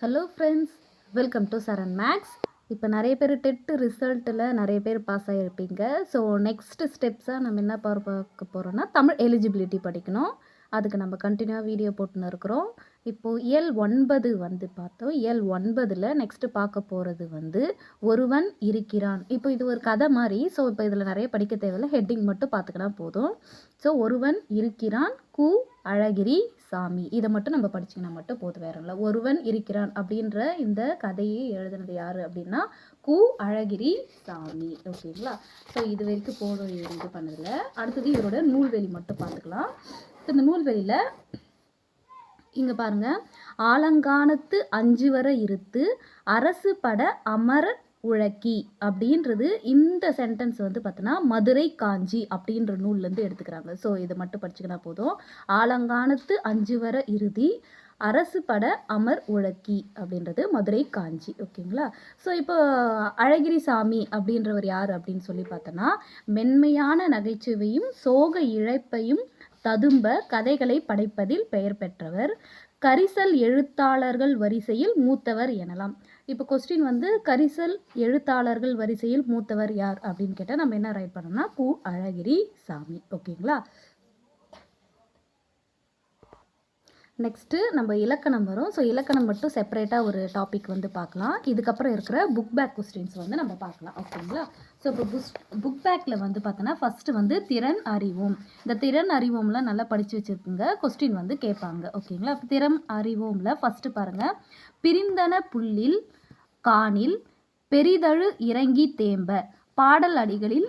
Hello friends, welcome to Charan maths. இப்போ நிறைய பேர் டெட் ரிசல்ட்டில் நிறைய பேர் பாஸ் ஆகிருப்பீங்க. ஸோ நெக்ஸ்ட் ஸ்டெப்ஸாக நம்ம என்ன பார்க்க போகிறோன்னா தமிழ் எலிஜிபிலிட்டி படிக்கணும். அதுக்கு நம்ம கண்டினியூவாக வீடியோ போட்டுன்னு இருக்கிறோம். இப்போது இயல் 9 வந்து பார்த்தோம். இயல் 9ல் நெக்ஸ்ட்டு பார்க்க போகிறது வந்து ஒருவன் இருக்கிறான். இப்போ இது ஒரு கதை மாதிரி. ஸோ இப்போ இதில் நிறைய படிக்க தேவையில்லை, ஹெட்டிங் மட்டும் பார்த்துக்கினா போதும். ஸோ ஒருவன் இருக்கிறான், கு அழகிரி சாமி, இதை மட்டும் நம்ம படிச்சிங்கன்னா மட்டும் போதும், வேற இல்லை. ஒருவன் இருக்கிறான் அப்படின்ற இந்த கதையை எழுதுனது யார் அப்படின்னா கு அழகிரி சாமி. ஓகேங்களா? ஸோ இது வரைக்கும் போதும், இது பண்ணதில்ல. அடுத்தது இவரோட நூல்வெளி மட்டும் பார்த்துக்கலாம். இந்த நூல்வெளியில் இங்கே பாருங்கள், ஆலங்கானத்து 5 வர இருத்து அரசு பட அமர உழக்கி அப்படின்றது இந்த சென்டென்ஸ் வந்து பார்த்தோன்னா மதுரை காஞ்சி அப்படின்ற நூல்லேருந்து எடுத்துக்கிறாங்க. ஸோ இதை மட்டும் படிச்சுக்கினா போதும். ஆலங்கானத்து 5 வர இறுதி அரசு பட அமர் உழக்கி அப்படின்றது மதுரை காஞ்சி. ஓகேங்களா? ஸோ இப்போ அழகிரி சாமி அப்படின்றவர் யார் அப்படின்னு சொல்லி பார்த்தோன்னா, மென்மையான நகைச்சுவையும் சோக இழைப்பையும் ததும்ப கதைகளை படைப்பதில் பெயர் பெற்றவர், கரிசல் எழுத்தாளர்கள் வரிசையில் மூத்தவர் எனலாம். இப்போ கொஸ்டின் வந்து கரிசல் எழுத்தாளர்கள் வரிசையில் மூத்தவர் யார் அப்படின்னு கேட்டால் நம்ம என்ன ரைட் பண்ணோம்னா கு அழகிரி சாமி. ஓகேங்களா? நெக்ஸ்ட்டு நம்ம இலக்கணம் வரும். ஸோ இலக்கணம் மட்டும் செப்பரேட்டாக ஒரு டாபிக் வந்து பார்க்கலாம். இதுக்கப்புறம் இருக்கிற புக் பேக் கொஸ்டின்ஸ் வந்து நம்ம பார்க்கலாம். ஓகேங்களா? ஸோ இப்போ புக் பேக்கில் வந்து பார்த்தோன்னா ஃபஸ்ட்டு வந்து திறன் அறிவோம். இந்த திறன் அறிவோம்லாம் நல்லா படித்து வச்சுருக்குங்க. கொஸ்டின் வந்து கேட்பாங்க. ஓகேங்களா? திறன் அறிவோம்ல ஃபஸ்ட்டு பாருங்கள், பிரிந்தன புல்லில் காணில் பெரிதழு இறங்கி தேம்ப பாடல் அடிகளில்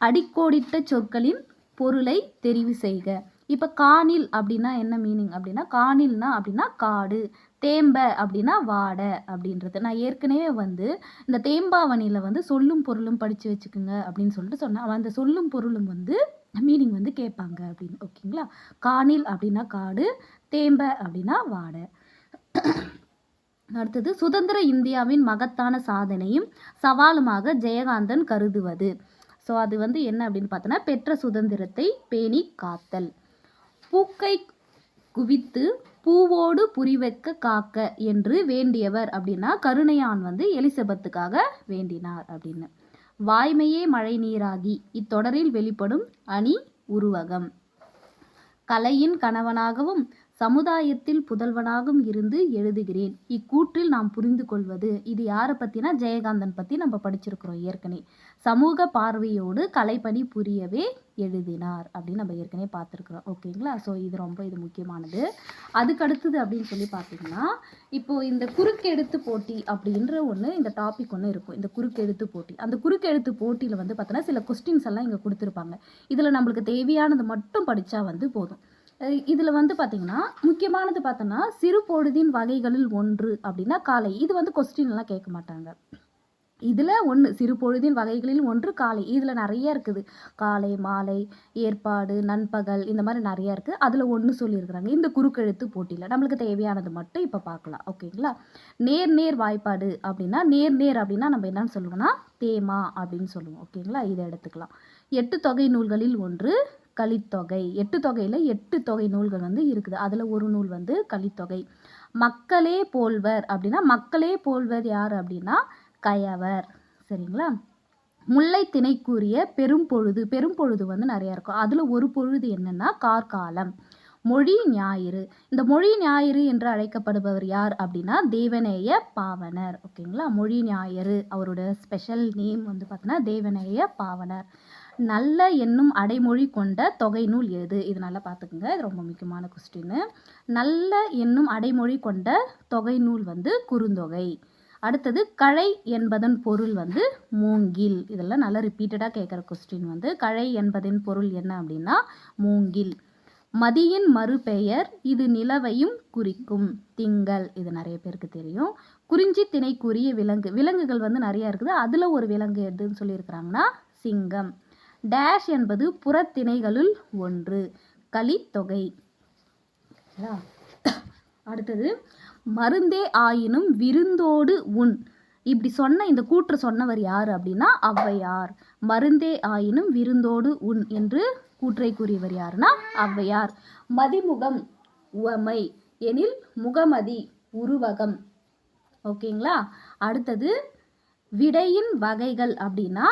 அடிக்கோடிட்ட சொற்களின் பொருளை தெரிவு செய்க. இப்போ காணில் அப்படின்னா என்ன மீனிங் அப்படின்னா, காணில்னா அப்படின்னா காடு, தேம்ப அப்படின்னா வாடை அப்படின்றது. நான் ஏற்கனவே வந்து இந்த தேம்பாவணியில் வந்து சொல்லும் பொருளும் படித்து வச்சுக்குங்க அப்படின்னு சொல்லிட்டு சொன்னேன். அந்த சொல்லும் பொருளும் வந்து மீனிங் வந்து கேட்பாங்க அப்படின்னு. ஓகேங்களா? காணில் அப்படின்னா காடு, தேம்ப அப்படின்னா வாடை. அடுத்தது, சுதந்திர இந்தியாவின் மகத்தான சாதனையும் சவாலுமாக ஜெயகாந்தன் கருதுவது. ஸோ அது வந்து என்ன அப்படின்னு பார்த்தோன்னா, பெற்ற சுதந்திரத்தை பேணி காத்தல். பூக்கை குவித்து பூவோடு புரிவைக்க காக்க என்று வேண்டியவர் அப்படின்னா கருணையான் வந்து எலிசபெத்துக்காக வேண்டினார் அப்படின்னு. வாய்மையே மழை நீராகி இத்தொடரில் வெளிப்படும் அணி உருவகம். கலையின் கணவனாகவும் சமுதாயத்தில் புதல்வனாகவும் இருந்து எழுதுகிறேன். இக்கூற்றில் நாம் புரிந்து கொள்வது, இது யாரை பற்றினா ஜெயகாந்தன் பற்றி நம்ம படிச்சிருக்கிறோம் ஏற்கனவே. சமூக பார்வையோடு கலைப்பணி புரியவே எழுதினார் அப்படின்னு நம்ம ஏற்கனவே பார்த்துருக்குறோம். ஓகேங்களா? ஸோ இது முக்கியமானது. அதுக்கடுத்தது அப்படின்னு சொல்லி பார்த்தீங்கன்னா, இப்போது இந்த குறுக்கெழுத்து போட்டி அப்படின்ற ஒன்று, இந்த டாபிக் ஒன்று இருக்கும், இந்த குறுக்கெழுத்து போட்டி. அந்த குறுக்கெழுத்து போட்டியில் வந்து பார்த்தோன்னா சில கொஸ்டின்ஸ் எல்லாம் இங்கே கொடுத்துருப்பாங்க. இதில் நம்மளுக்கு தேவையானது மட்டும் படித்தா வந்து போதும். இதில் வந்து பார்த்திங்கன்னா முக்கியமானது பார்த்தோன்னா, சிறு பொழுதின் வகைகளில் ஒன்று அப்படின்னா காலை. இது வந்து கொஸ்டின்லாம் கேட்க மாட்டாங்க. இதில் ஒன்று, சிறு பொழுதின் வகைகளில் ஒன்று காலை. இதில் நிறைய இருக்குது, காலை, மாலை, ஏற்பாடு, நண்பகல், இந்த மாதிரி நிறையா இருக்குது. அதில் ஒன்று சொல்லியிருக்கிறாங்க இந்த குறுக்கெழுத்து போட்டியில். நம்மளுக்கு தேவையானது மட்டும் இப்போ பார்க்கலாம். ஓகேங்களா? நேர் வாய்ப்பாடு அப்படின்னா, நேர் அப்படின்னா நம்ம என்னன்னு சொல்லுவோம்னா தேமா அப்படின்னு சொல்லுவோம். ஓகேங்களா? இதை எடுத்துக்கலாம். 8 தொகை நூல்களில் ஒன்று கலித்தொகை. 8 தொகையில் 8 தொகை நூல்கள் வந்து இருக்குது. அதில் ஒரு நூல் வந்து கலித்தொகை. மக்களே போல்வர் அப்படின்னா, மக்களே போல்வர் யார் அப்படின்னா கயவர். சரிங்களா? முல்லை திணைக்குரிய பெரும்பொழுது. பெரும்பொழுது வந்து நிறையா இருக்கும். அதில் ஒரு பொழுது என்னென்னா கார்காலம். மொழி ஞாயிறு. இந்த மொழி ஞாயிறு என்று அழைக்கப்படுபவர் யார் அப்படின்னா தேவநேய பாவனர். ஓகேங்களா? மொழி ஞாயிறு அவரோட ஸ்பெஷல் நேம் வந்து பார்த்தோன்னா தேவநேய பாவனர். நல்ல என்னும் அடைமொழி கொண்ட தொகை நூல் எது? இது நல்லா பார்த்துக்குங்க, இது ரொம்ப முக்கியமான கொஸ்டின். நல்ல என்னும் அடைமொழி கொண்ட தொகை நூல் வந்து குறுந்தொகை. அடுத்தது, கழை என்பதன் பொருள் வந்து மூங்கில். இதெல்லாம் நல்லா ரிப்பீட்டடாக கேட்குற கொஸ்டின் வந்து கழை என்பதன் பொருள் என்ன அப்படின்னா மூங்கில். மதியின் மறுபெயர் இது நிலவையும் குறிக்கும் திங்கள். இது நிறைய பேருக்கு தெரியும். குறிஞ்சி திணைக்குரிய விலங்குகள் வந்து நிறையா இருக்குது. அதில் ஒரு விலங்கு எதுன்னு சொல்லியிருக்கிறாங்கன்னா சிங்கம். டேஷ் என்பது புறத்திணைகளுள் ஒன்று கலித்தொகை. அடுத்தது, மருந்தே ஆயினும் விருந்தோடு உண். இப்படி சொன்ன இந்த கூற்று சொன்னவர் யார் அப்படின்னா ஔவையார். மருந்தே ஆயினும் விருந்தோடு உண் என்று கூற்றை கூறியவர் யாருன்னா ஔவையார். மதிமுகம் உவமை எனில் முகமதி உருவகம் ஓகேங்களா. அடுத்தது விடையின் வகைகள் அப்படின்னா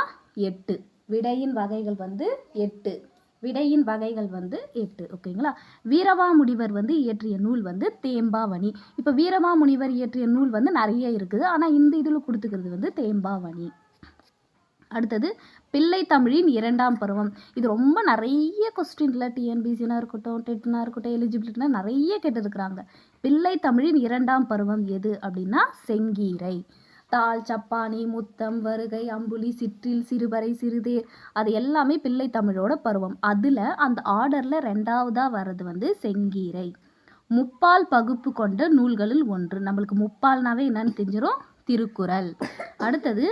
8. விடையின் வகைகள் வந்து 8. விடையின் வகைகள் வந்து 8. ஓகேங்களா. வீரமாமுனிவர் வந்து இயற்றிய நூல் வந்து தேம்பாவணி. இப்போ வீரமாமுனிவர் இயற்றிய நூல் வந்து நிறைய இருக்குது. ஆனால் இந்த இதில் கொடுத்துக்கிறது வந்து தேம்பாவணி. அடுத்தது பிள்ளை தமிழின் 2ஆம் பருவம். இது ரொம்ப நிறைய கொஸ்டின்ல டிஎன்பிசினா இருக்கட்டும், டெட்னா இருக்கட்டும், எலிஜிபிலிட்டினா நிறைய கேட்டிருக்கிறாங்க. பிள்ளை தமிழின் 2ஆம் பருவம் எது அப்படின்னா செங்கீரை. தாள், சப்பானி, முத்தம், வருகை, அம்புலி, சிற்றில், சிறுபறை, சிறுதேர் அது எல்லாமே பிள்ளை தமிழோட பருவம். அதில் அந்த ஆர்டரில் 2ஆவதாக வர்றது வந்து செங்கீரை. முப்பால் பகுப்பு கொண்ட நூல்களில் ஒன்று. நம்மளுக்கு முப்பால்னாவே என்னன்னு தெரிஞ்சிடும், திருக்குறள். அடுத்தது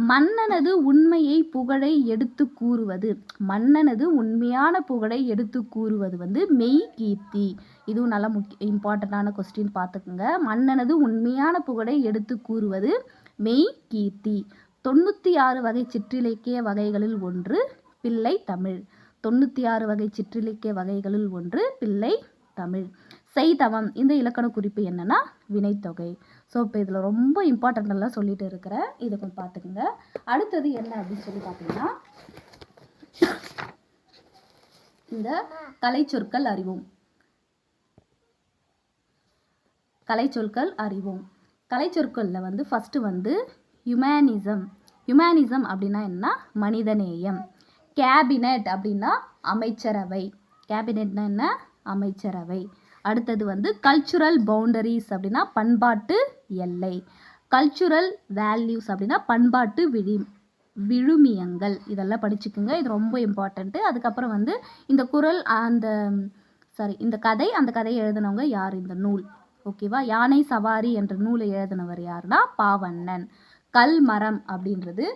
மன்னனது உண்மையை புகழை எடுத்து கூறுவது. மன்னனது உண்மையான புகழை எடுத்து கூறுவது வந்து மெய் கீர்த்தி. இதுவும் நல்ல இம்பார்ட்டண்ட்டான கொஸ்டின் பார்த்துக்குங்க. மன்னனது உண்மையான புகழை எடுத்து கூறுவது மெய் கீர்த்தி. 96 வகை சிற்றிலக்கிய வகைகளில் ஒன்று பிள்ளை தமிழ். 96 வகை சிற்றிலக்கிய வகைகளில் ஒன்று பிள்ளை தமிழ். செய்தவம் இந்த இலக்கண குறிப்பு என்னன்னா வினைத்தொகை. ஸோ இப்போ இதில் ரொம்ப இம்பார்ட்டண்ட்டெல்லாம் சொல்லிட்டு இருக்கிறேன். இதை கொஞ்சம் பார்த்துக்குங்க. அடுத்தது என்ன அப்படின்னு சொல்லி பார்த்தீங்கன்னா இந்த கலைச்சொற்கள் அறிவோம். கலைச்சொற்கள் அறிவோம். கலைச்சொற்களில் வந்து ஃபஸ்ட்டு வந்து ஹியூமனிசம். ஹியூமனிசம் அப்படின்னா என்ன, மனிதநேயம். கேபினட் அப்படின்னா அமைச்சரவை. கேபினட்னா என்ன, அமைச்சரவை. அடுத்தது வந்து கல்ச்சுரல் பவுண்டரிஸ் அப்படின்னா பண்பாட்டு எல்லை. கல்ச்சுரல் வேல்யூஸ் அப்படின்னா பண்பாட்டு விழுமியங்கள். இதெல்லாம் படிச்சுக்குங்க, இது ரொம்ப இம்பார்ட்டண்ட்டு. அதுக்கப்புறம் வந்து இந்த குறள் இந்த கதை, அந்த கதையை எழுதினவங்க யார், இந்த நூல். ஓகேவா. யானை சவாரி என்ற நூலை எழுதினவர் யாருன்னா பாவண்ணன். கல்மரம் அப்படின்றது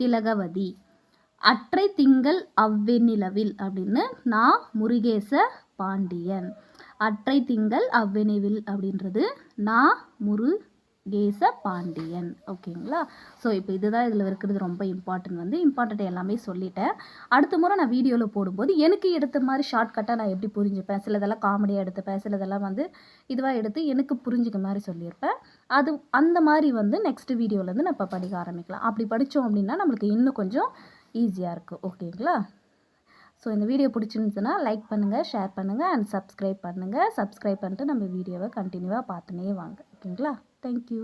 திலகவதி. அற்றை திங்கள் அவ்வெண்ணிலவில் அப்படின்னு நான் முருகேச பாண்டியன். அற்றை திங்கள் அவ்வெனிவில் அப்படின்றது நான் முருகேச பாண்டியன். ஓகேங்களா. ஸோ இப்போ இதுதான் இதில் இருக்கிறது ரொம்ப இம்பார்ட்டண்ட் எல்லாமே சொல்லிட்டேன். அடுத்த முறை நான் வீடியோவில் போடும்போது எனக்கு எடுத்த மாதிரி ஷார்ட்கட்டாக நான் எப்படி புரிஞ்சுப்பேன். சிலதெல்லாம் காமெடியாக எடுத்துப்பேன், சிலதெல்லாம் வந்து இதுவாக எடுத்து எனக்கு புரிஞ்சுக்க மாதிரி சொல்லியிருப்பேன். அது அந்த மாதிரி வந்து நெக்ஸ்ட் வீடியோவிலேருந்து நான் இப்போ படிக்க ஆரம்பிக்கலாம். அப்படி படித்தோம் அப்படின்னா நம்மளுக்கு இன்னும் கொஞ்சம் ஈஸியாக இருக்குது. ஓகேங்களா. ஸோ இந்த வீடியோ பிடிச்சிருந்துச்சுன்னா லைக் பண்ணுங்கள், ஷேர் பண்ணுங்கள் அண்ட் சப்ஸ்கிரைப் பண்ணுங்கள். சப்ஸ்கிரைப் பண்ணிட்டு நம்ம வீடியோவை கண்டினியூவாக பார்த்துனே வாங்க. ஓகேங்களா. தேங்க்யூ.